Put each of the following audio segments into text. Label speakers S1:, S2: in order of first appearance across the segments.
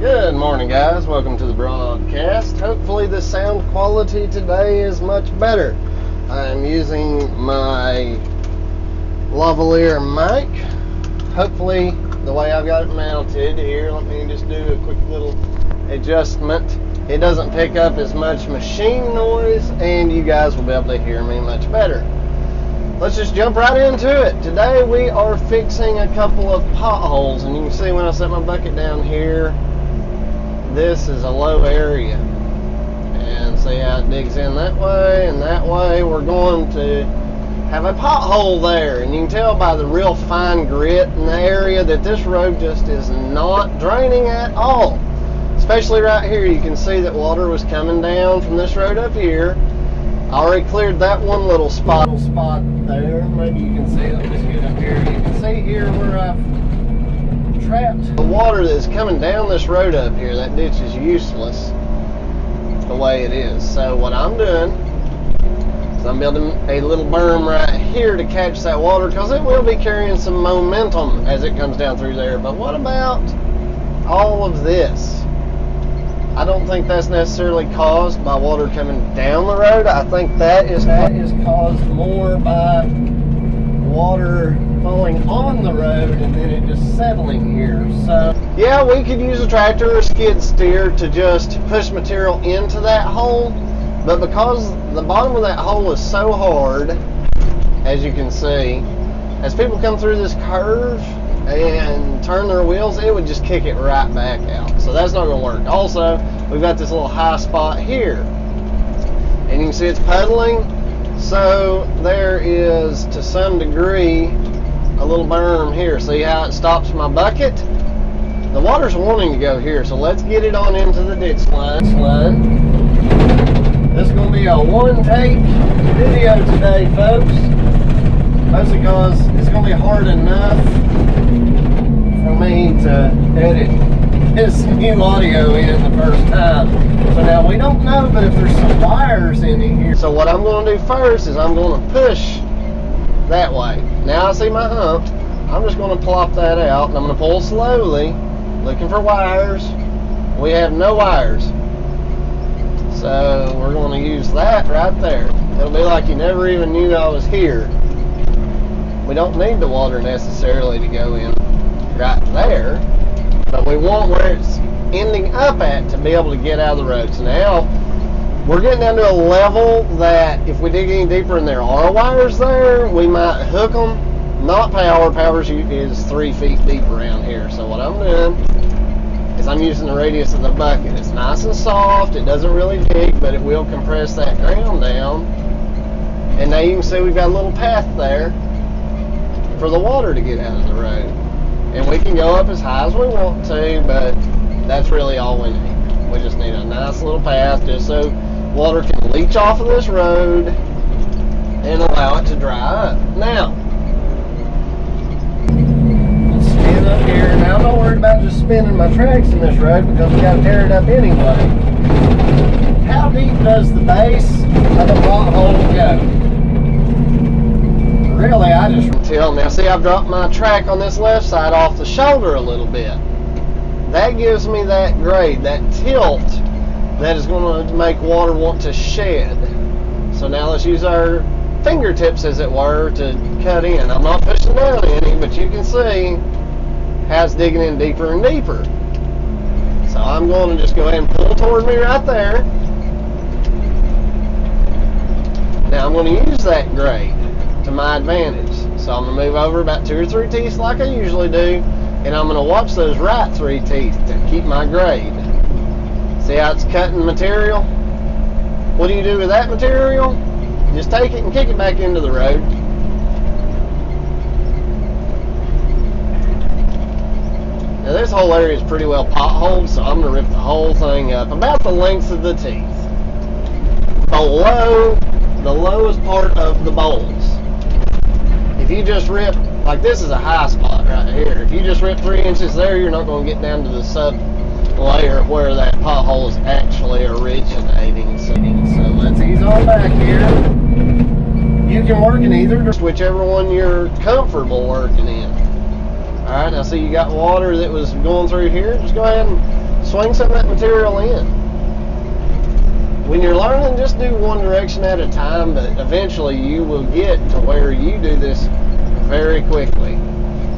S1: Good morning, guys. Welcome to the broadcast. Hopefully the sound quality today is much better. I'm using my lavalier mic. Hopefully the way I've got it mounted here, let me just do a quick little adjustment. It doesn't pick up as much machine noise and you guys will be able to hear me much better. Let's just jump right into it. Today we are fixing a couple of potholes, and you can see when I set my bucket down here, this is a low area, and see how it digs in that way and that way. We're going to have a pothole there, and you can tell by the real fine grit in the area that this road just is not draining at all. Especially right here, you can see that water was coming down from this road up here. I already cleared that one little spot there. Maybe you can see it. Let me just get up here. You can see here where I've trapped the water that's coming down this road up here. That ditch is useless the way it is. So what I'm doing is I'm building a little berm right here to catch that water, because it will be carrying some momentum as it comes down through there. But what about all of this? I don't think that's necessarily caused by water coming down the road. I think that is caused more by water falling on the road and then it just settling here. So yeah, we could use a tractor or a skid steer to just push material into that hole, but because the bottom of that hole is so hard, as you can see, as people come through this curve and turn their wheels, it would just kick it right back out. So that's not going to work. Also, we've got this little high spot here, and you can see it's puddling. So there is, to some degree, a little berm here. See how it stops my bucket? The water's wanting to go here, so let's get it on into the ditch line. This is going to be a one-take video today, folks. Mostly because it's going to be hard enough for me to edit this new audio in the first time. So now we don't know, but if there's some wires in here. So what I'm going to do first is I'm going to push that way. Now I see my hump. I'm just going to plop that out, and I'm going to pull slowly, looking for wires. We have no wires. So we're going to use that right there. It'll be like you never even knew I was here. We don't need the water necessarily to go in right there, but we want where it's ending up at to be able to get out of the road. So now we're getting down to a level that if we dig any deeper and there are wires there, we might hook them. Not power. Power is 3 feet deep around here. So what I'm doing is I'm using the radius of the bucket. It's nice and soft. It doesn't really dig, but it will compress that ground down. And now you can see we've got a little path there for the water to get out of the road. And we can go up as high as we want to, but that's really all we need. We just need a nice little path just so water can leach off of this road and allow it to dry up. Now, let's spin up here. Now I'm not worried about just spinning my tracks in this road because we got to tear it up anyway. How deep does the base of the pothole go? Really, I just tell. Now see, I've dropped my track on this left side off the shoulder a little bit. That gives me that grade, that tilt that is going to make water want to shed. So now let's use our fingertips, as it were, to cut in. I'm not pushing down any, but you can see how it's digging in deeper and deeper. So I'm going to just go ahead and pull toward me right there. Now I'm going to use that grade to my advantage. So I'm going to move over about 2 or 3 teeth like I usually do, and I'm going to watch those right 3 teeth to keep my grade. See how it's cutting material? What do you do with that material? Just take it and kick it back into the road. Now this whole area is pretty well potholed, so I'm going to rip the whole thing up about the length of the teeth, below the lowest part of the bowls. If you just rip, like this is a high spot right here, if you just rip 3 inches there, you're not going to get down to the sub layer where that pothole is actually originating. So let's ease on back here. You can work in either, whichever one you're comfortable working in. Alright, now see you got water that was going through here. Just go ahead and swing some of that material in. When you're learning, just do one direction at a time, but eventually you will get to where you do this very quickly.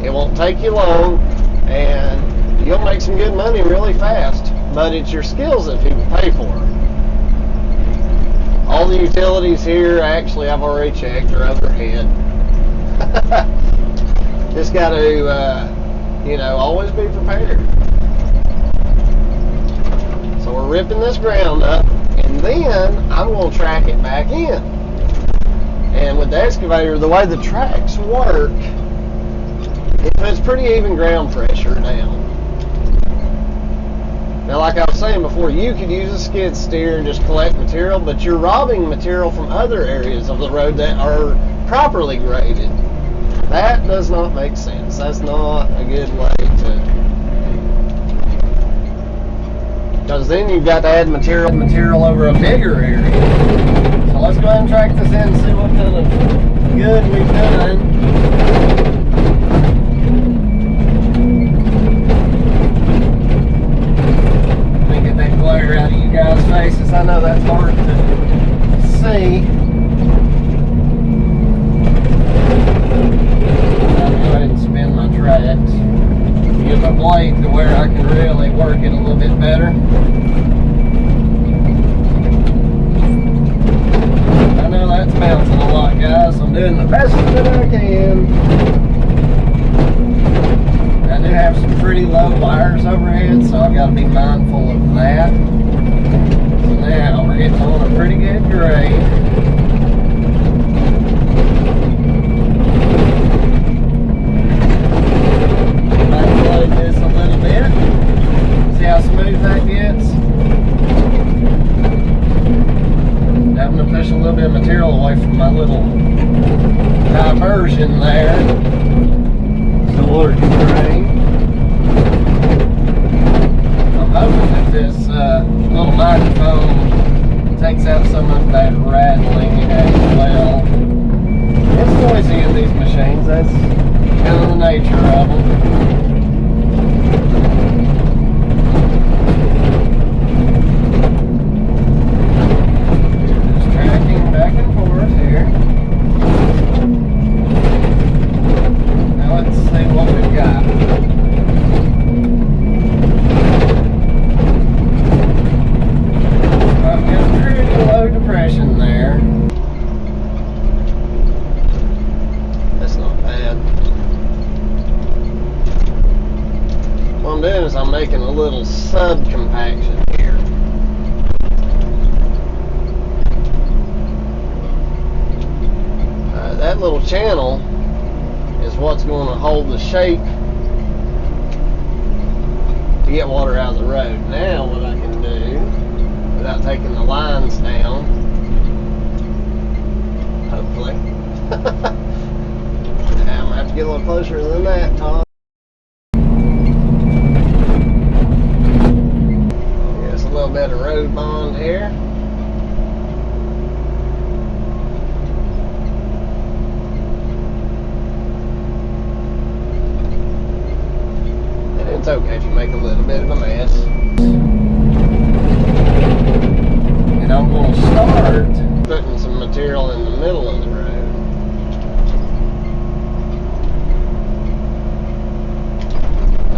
S1: It won't take you long, and you'll make some good money really fast, but it's your skills that people pay for. All the utilities here, actually, I've already checked, are overhead. Just got to, always be prepared. So we're ripping this ground up, and then I'm going to track it back in. And with the excavator, the way the tracks work, it puts pretty even ground pressure down. Now, like I was saying before, you could use a skid steer and just collect material, but you're robbing material from other areas of the road that are properly graded. That does not make sense. That's not a good way to... Because then you've got to add material over a bigger area. So let's go ahead and track this in and see what kind of good we've done. Glare out of you guys' faces. I know that's hard to see. I'll go ahead and spin my tracks. Get my blade to where I can really work it a little bit better. I know that's bouncing a lot, guys. I'm doing the best that I can. I do have some pretty low wires overhead, so I've got to be mindful of that. So now we're getting on a pretty good grade. Backload this a little bit. See how smooth that gets? Having to push a little bit of material away from my little diversion there. So water can drain. I'm hoping that this little microphone takes out some of that rattling as well. It's noisy in these machines. That's kind of the nature of them. Just tracking back and forth here. Now let's see what we've got. I've got pretty low depression there. That's not bad. What I'm doing is I'm making a little sub-compaction here. That little channel is what's going to hold the shape to get water out of the road. Now what I can do, without taking the lines down, hopefully. Now I'm going to have to get a little closer than that, Tom. Just a little bit of road bond here. It's okay if you make a little bit of a mess. And I'm going to start putting some material in the middle of the road.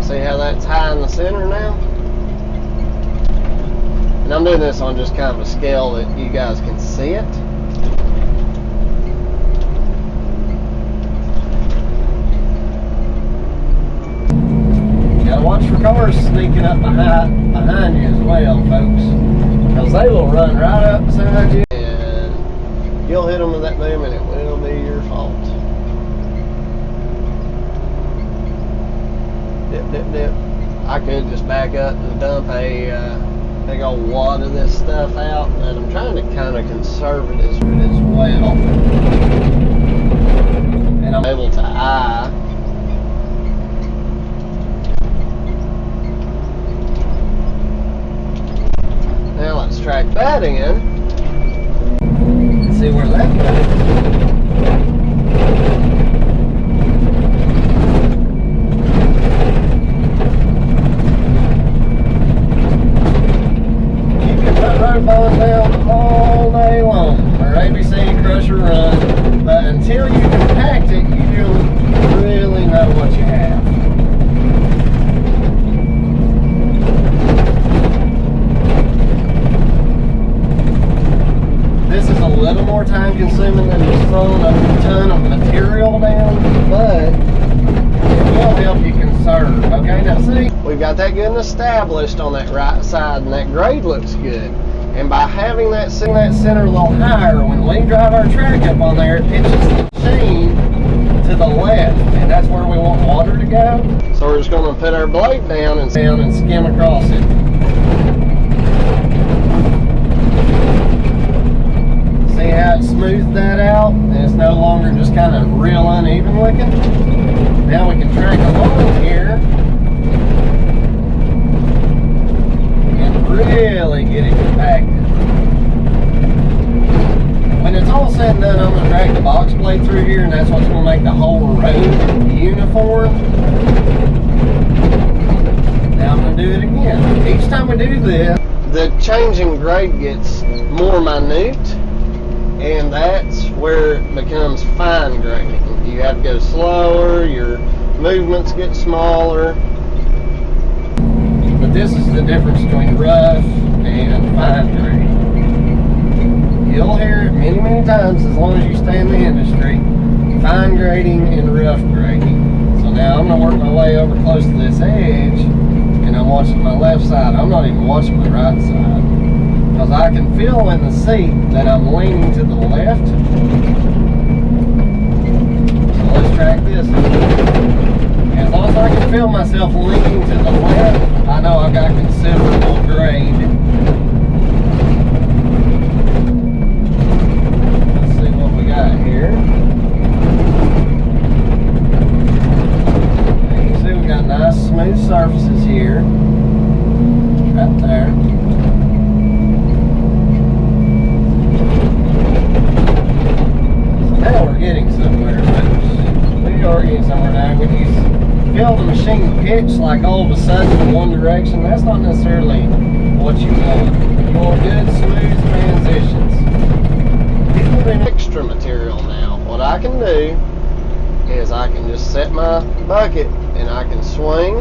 S1: See how that's high in the center now? And I'm doing this on just kind of a scale that you guys can see it. Gotta watch for cars sneaking up behind you as well, folks, because they will run right up beside you and you'll hit them with that boom and it will be your fault. Dip, dip, dip. I could just back up and dump a big old wad of this stuff out, but I'm trying to kind of conserve it as well. And I'm able to eye. Now let's track that in and see where that goes. time consuming than just throwing a ton of material down, but it will help you conserve. Okay, now see, we've got that good and established on that right side, and that grade looks good. And by having that center a little higher, when we drive our track up on there, it pitches the machine to the left, and that's where we want water to go. So we're just going to put our blade down and skim across it. See how it smoothed that out, and it's no longer just kind of real uneven looking. Now we can track along here and really get it compacted. When it's all said and done, I'm going to drag the box blade through here, and that's what's going to make the whole road uniform. Now I'm going to do it again. Each time we do this, the changing grade gets more minute, and that's where it becomes fine grading. You have to go slower, your movements get smaller. But this is the difference between rough and fine grading. You'll hear it many, many times as long as you stay in the industry. Fine grading and rough grading. So now I'm going to work my way over close to this edge, and I'm watching my left side. I'm not even watching my right side, because I can feel in the seat that I'm leaning to the left. So let's track this. As long as I can feel myself leaning to the left, I know I've got considerable grade. Let's see what we got here. You can see we got nice smooth surfaces here. Right there. Now we're getting somewhere, folks. We are getting somewhere now. When you feel the machine pitch like all of a sudden in one direction, that's not necessarily what you want. You want good, smooth transitions. People do extra material now. What I can do is I can just set my bucket and I can swing,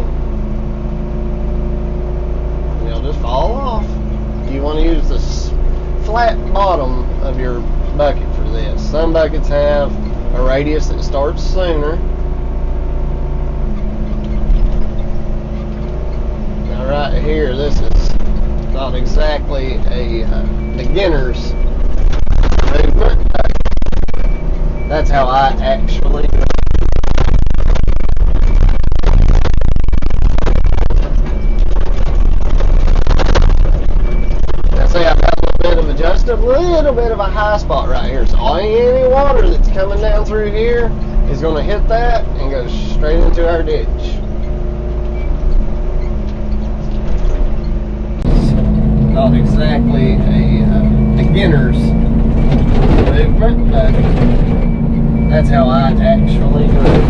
S1: and it'll just fall off. You want to use the flat bottom of your bucket for this. Some buckets have a radius that starts sooner. Now right here, this is not exactly a beginner's movement. That's how I actually a little bit of a high spot right here, so any water that's coming down through here is going to hit that and go straight into our ditch. Not exactly a beginner's movement, but that's how I actually do it.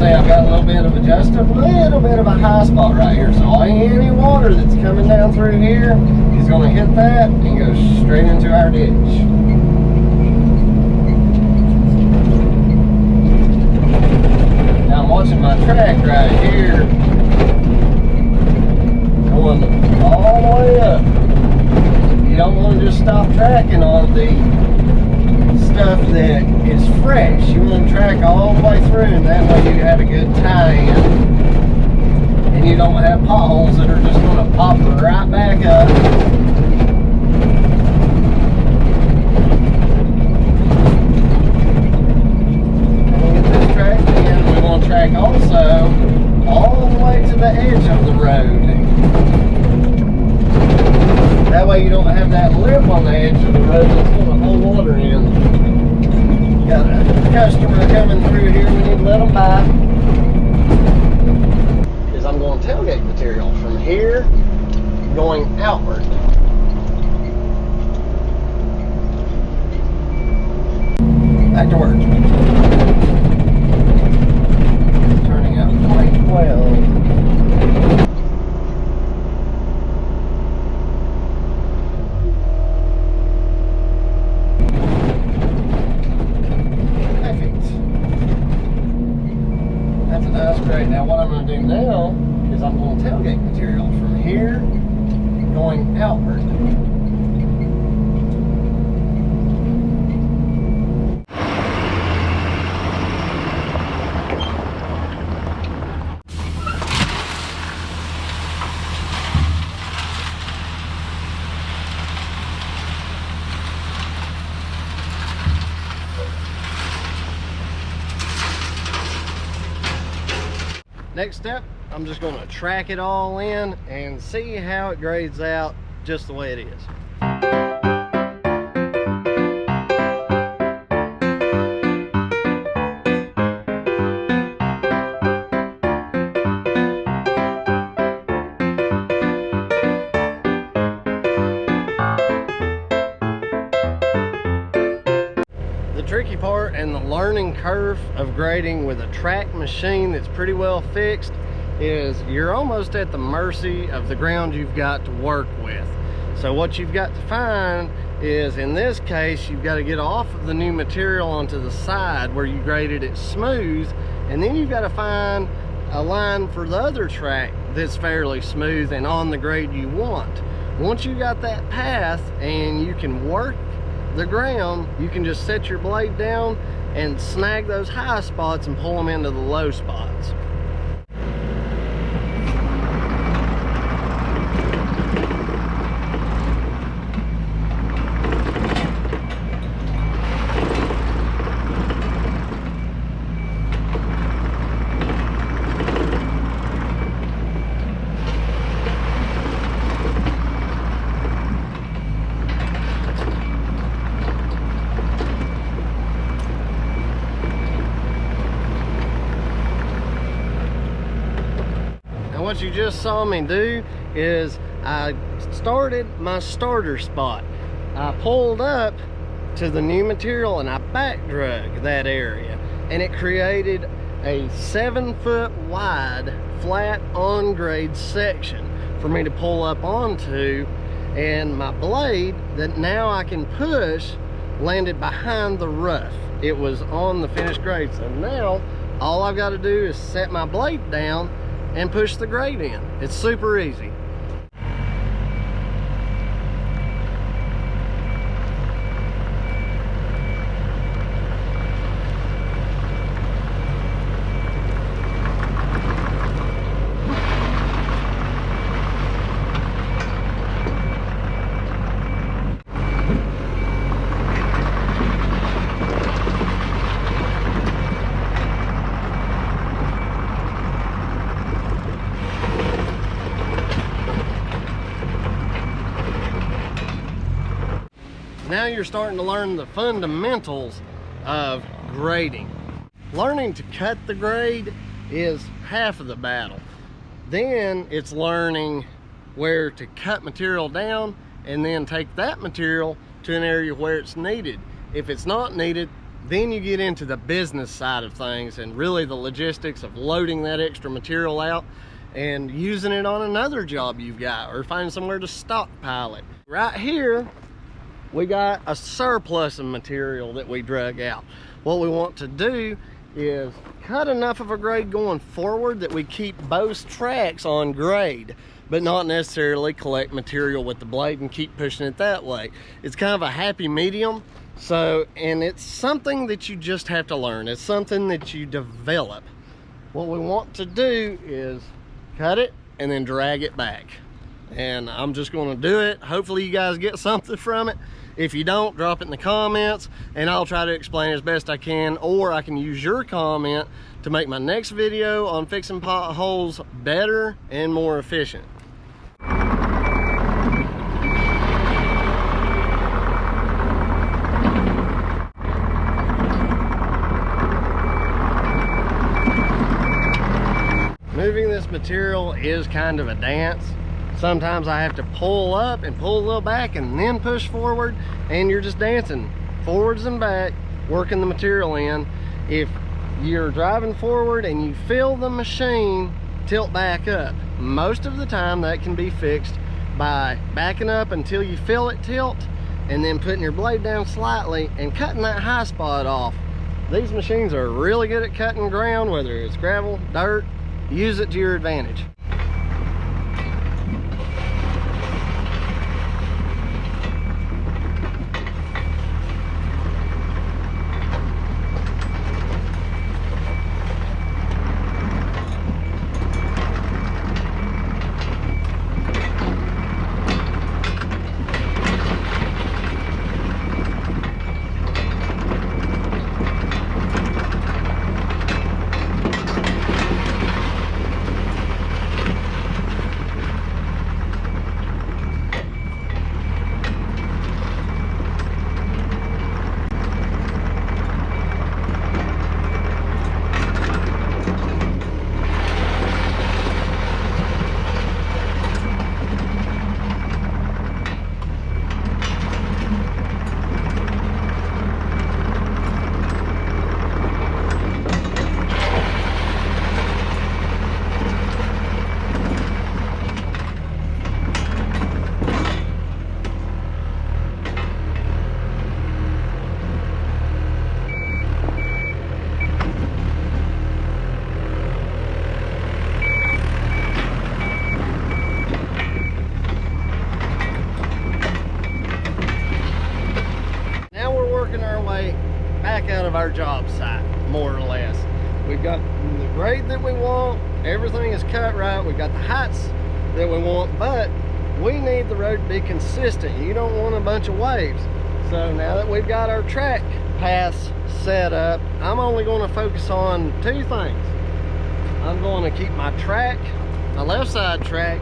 S1: I've got a little bit of a little bit of a high spot right here, so any water that's coming down through here is going to hit that and go straight into our ditch. Now I'm watching my track right here going all the way up. You don't want to just stop tracking on the stuff that is fresh. You want to track all the way through, and that way you have a good tie-in, and you don't have potholes that are just going to pop right back up. We'll get this tracked in. We want to track also all the way to the edge of the road. That way you don't have that lip on the edge of the road that's going to hold water in. Got a customer coming through here, we need to let them by. Is I'm going tailgate material from here going outward. Back to work. Turning out quite well. Now what I'm going to do now is is I'm going to tailgate material from here going outward. Next step, I'm just going to track it all in and see how it grades out just the way it is. The tricky part and the learning curve of grading with a track machine that's pretty well fixed is you're almost at the mercy of the ground you've got to work with. So what you've got to find is, in this case, you've got to get off of the new material onto the side where you graded it smooth, and then you've got to find a line for the other track that's fairly smooth and on the grade you want. Once you got that path and you can work the ground, you can just set your blade down and snag those high spots and pull them into the low spots. What you just saw me do is I started my starter spot. I pulled up to the new material and I back drug that area, and it created a 7-foot wide flat on grade section for me to pull up onto, and my blade that now I can push landed behind the rough. It was on the finished grade, so now all I've got to do is set my blade down and push the grade in. It's super easy. Now you're starting to learn the fundamentals of grading. Learning to cut the grade is half of the battle. Then it's learning where to cut material down and then take that material to an area where it's needed. If it's not needed, then you get into the business side of things and really the logistics of loading that extra material out and using it on another job you've got, or finding somewhere to stockpile it. Right here, we got a surplus of material that we drug out. What we want to do is cut enough of a grade going forward that we keep both tracks on grade, but not necessarily collect material with the blade and keep pushing it that way. It's kind of a happy medium. So, and it's something that you just have to learn. It's something that you develop. What we want to do is cut it and then drag it back. And I'm just going to do it. Hopefully you guys get something from it. If you don't, drop it in the comments and I'll try to explain as best I can, or I can use your comment to make my next video on fixing potholes better and more efficient. Moving this material is kind of a dance. Sometimes I have to pull up and pull a little back and then push forward, and you're just dancing forwards and back, working the material in. If you're driving forward and you feel the machine tilt back up, most of the time that can be fixed by backing up until you feel it tilt and then putting your blade down slightly and cutting that high spot off. These machines are really good at cutting ground, whether it's gravel, dirt. Use it to your advantage. out of our job site, more or less. We've got the grade that we want, everything is cut right, we've got the heights that we want, but we need the road to be consistent. You don't want a bunch of waves. So now that we've got our track paths set up, I'm only going to focus on two things. I'm going to keep my track, my left side track,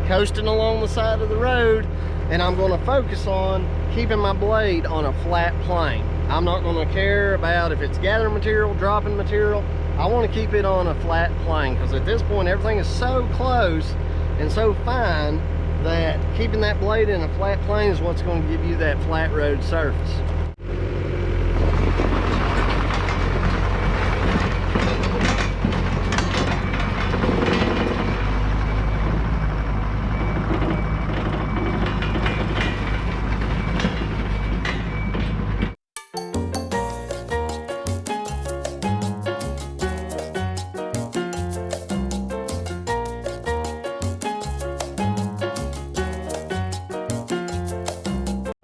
S1: coasting along the side of the road, and I'm going to focus on keeping my blade on a flat plane. I'm not going to care about if it's gathering material, dropping material. I want to keep it on a flat plane, because at this point everything is so close and so fine that keeping that blade in a flat plane is what's going to give you that flat road surface.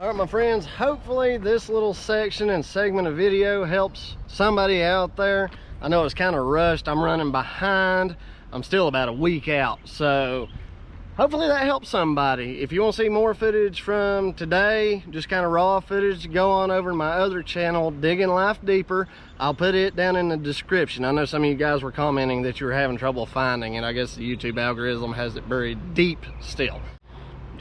S1: All right, my friends, hopefully this little section and segment of video helps somebody out there. I know it's kind of rushed. I'm running behind. I'm still about a week out, so hopefully that helps somebody. If you want to see more footage from today, just kind of raw footage, go on over to my other channel, Digging Life Deeper. I'll put it down in the description. I know some of you guys were commenting that you were having trouble finding it. I guess the YouTube algorithm has it buried deep still.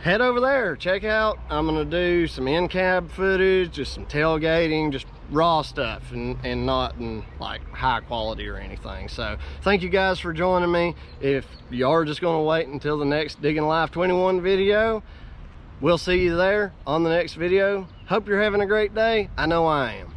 S1: Head over there, check out. I'm gonna do some in-cab footage, just some tailgating, just raw stuff, and not in like high quality or anything. So thank you guys for joining me. If you are just gonna wait until the next Digging Life 21 video, we'll see you there on the next video. Hope you're having a great day. I know I am.